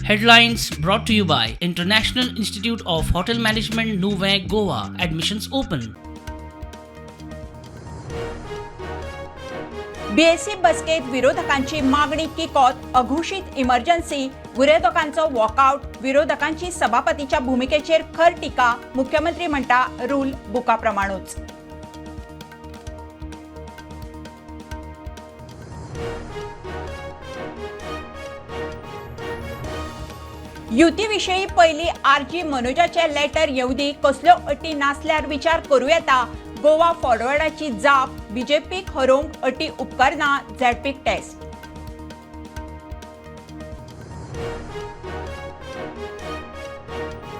Headlines brought to you by International Institute of Hotel Management, Nuvei, Goa. Admissions open. BSc बसकेत विरोधकांची मागणी किकॉत, अघोषित emergency, विरोधकांचं walkout, विरोधकांची सभापतीच्या भूमिकेचेर खर टीका, मुख्यमंत्री म्हणटा रूल बुकाप्रमाणूच. युतीविषयी पहिली आरजी मनोजाचे लेटर येवदी कसल्यो अटी नासल्यार विचार करू येता. गोवा फॉरवर्डाची जाप, बीजेपीक हरोवंक अटी उपकारना, झेडपीक टेस्ट.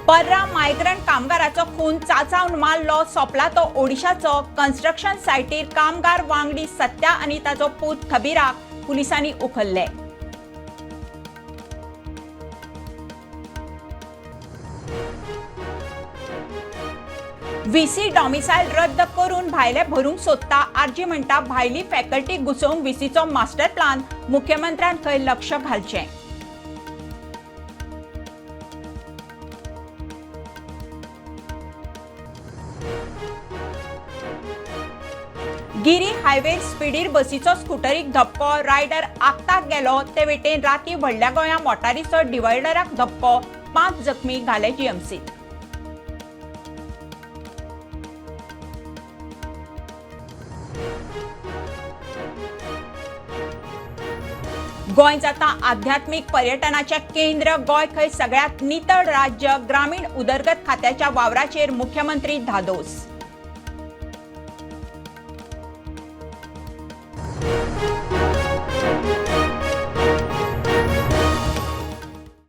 पर्रा मायग्रंट कामगाराचो खून चांचावन मारलो, सोंपला तो ओडिशाचो. कन्स्ट्रक्शन सायटीर कामगार वांगडी सत्या आनी ताचो पूत खबीराक पुलिसांनी उखल्ले. व्हीसी डॉमिसायल रद्द करून भायले भरूंक सोदता. आरजी म्हणटा भायली फॅकल्टी घुसोवंक व्हीसीचो मास्टर प्लान, मुख्यमंत्र्यान खंय लक्ष घालचें. गिरी हायवे स्पीडीर बसीचो स्कूटरीक धपको, रायडर आगताक गेलो ते वेटेन राती व्हडल्या गोंया मोटारीचो डिवायडराक धपको, 5 जखमी घाले जीएमसीत. गोंय जाता आध्यात्मिक पर्यटनाचे केंद्र. गोंय खंय सगळ्यात नितळ राज्य. ग्रामीण उदरगत खात्याच्या वावराचेर मुख्यमंत्री धादोस.